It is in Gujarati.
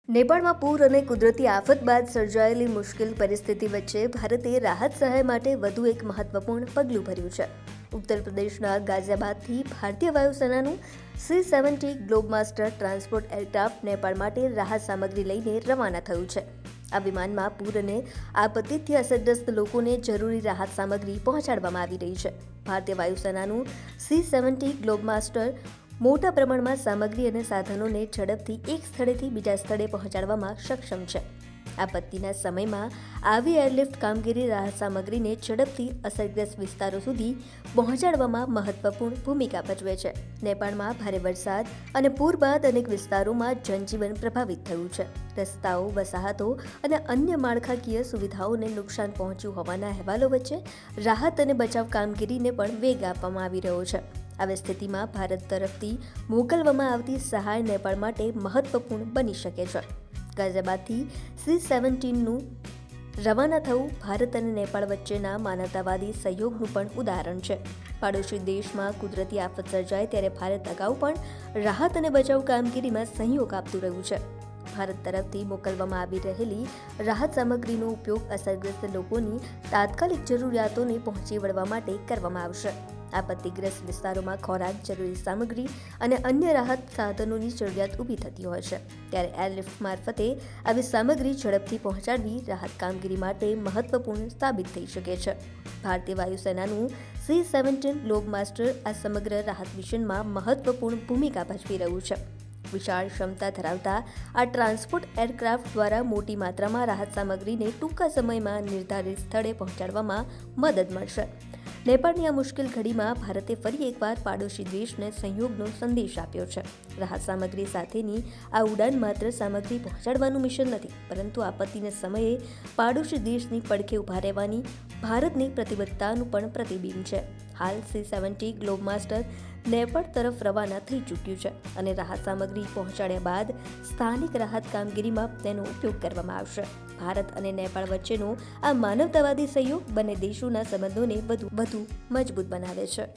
નેપાળમાં પૂર અને કુદરતી આફત બાદ સર્જાયેલી મુશ્કેલ પરિસ્થિતિ વચ્ચે ભારતે રાહત સહાય માટે વધુ એક મહત્વપૂર્ણ પગલું ભર્યું છે. ઉત્તર પ્રદેશના ગાઝિયાબાદથી ભારતીય વાયુસેનાનું C-70 ગ્લોબમાસ્ટર ટ્રાન્સપોર્ટ એરક્રાફ્ટ નેપાળ માટે રાહત સામગ્રી લઈને રવાના થયું છે. આ વિમાનમાં પૂર અને આપત્તિથી અસરગ્રસ્ત લોકોને જરૂરી રાહત સામગ્રી પહોંચાડવામાં આવી રહી છે. ભારતીય વાયુસેનાનું C-70 ગ્લોબમાસ્ટર મોટા પ્રમાણમાં સામગ્રી અને સાધનોને ઝડપથી એક સ્થળેથી બીજા સ્થળે પહોંચાડવામાં સક્ષમ છે. આપત્તિના સમયમાં આવી એરલિફ્ટ કામગીરી રાહત સામગ્રીને ઝડપથી અસરગ્રસ્ત વિસ્તારો સુધી પહોંચાડવામાં મહત્વપૂર્ણ ભૂમિકા ભજવે છે. નેપાળમાં ભારે વરસાદ અને પૂર બાદ અનેક વિસ્તારોમાં જનજીવન પ્રભાવિત થયું છે. રસ્તાઓ, વસાહતો અને અન્ય માળખાકીય સુવિધાઓને નુકસાન પહોંચ્યું હોવાના અહેવાલો વચ્ચે રાહત અને બચાવ કામગીરીને પણ વેગ આપવામાં આવી રહ્યો છે. આવી સ્થિતિમાં ભારત તરફથી મોકલવામાં આવતી સહાય નેપાળ માટે મહત્વપૂર્ણ બની શકે છે. ગાઝિયાબાદથી C-17નું રવાના થવું ભારત અને નેપાળ વચ્ચેના માનવતાવાદી સહયોગનું પણ ઉદાહરણ છે. પાડોશી દેશમાં કુદરતી આફત સર્જાય ત્યારે ભારત અગાઉ પણ રાહત અને બચાવ કામગીરીમાં સહયોગ આપતું રહ્યું છે. ભારત તરફથી મોકલવામાં આવી રહેલી રાહત સામગ્રીનો ઉપયોગ અસરગ્રસ્ત લોકોની તાત્કાલિક જરૂરિયાતોને પહોંચી વળવા માટે કરવામાં આવશે. આપત્તિગ્રસ્ત વિસ્તારોમાં ખોરાક, જરૂરી સામગ્રી અને અન્ય રાહત સાધનોની જરૂરિયાત ઊભી થતી હોય છે. ત્યારે એરલિફ્ટ મારફતે આવી સામગ્રી ઝડપથી પહોંચાડવી રાહત કામગીરી માટે મહત્વપૂર્ણ સાબિત થઈ શકે છે. ભારતીય વાયુસેનાનું C-17 ગ્લોબમાસ્ટર આ સમગ્ર રાહત મિશનમાં મહત્વપૂર્ણ ભૂમિકા ભજવી રહ્યું છે. વિશાળ ક્ષમતા ધરાવતા આ ટ્રાન્સપોર્ટ એરક્રાફ્ટ દ્વારા મોટી માત્રામાં રાહત સામગ્રીને ટૂંકા સમયમાં નિર્ધારિત સ્થળે પહોંચાડવામાં મદદ મળશે. નેપાળની આ મુશ્કેલ ઘડીમાં ભારતે ફરી એકવાર પાડોશી દેશને સહયોગનો સંદેશ આપ્યો છે. રાહત સામગ્રી સાથેની આ ઉડાન માત્ર સામગ્રી પહોંચાડવાનું મિશન નથી, પરંતુ આપત્તિના સમયે પાડોશી દેશની પડખે ઊભા રહેવાની ભારતની પ્રતિબદ્ધતાનું પણ પ્રતિબિંબ છે. હાલ C-70 ગ્લોબમાસ્ટર નેપાળ તરફ રવાના થઈ ચૂક્યું છે અને રાહત સામગ્રી પહોંચાડ્યા બાદ સ્થાનિક રાહત કામગીરીમાં તેનો ઉપયોગ કરવામાં આવશે. ભારત અને નેપાળ વચ્ચેનો આ માનવતાવાદી સહયોગ બંને દેશોના સંબંધોને વધુ મજબૂત બનાવે છે.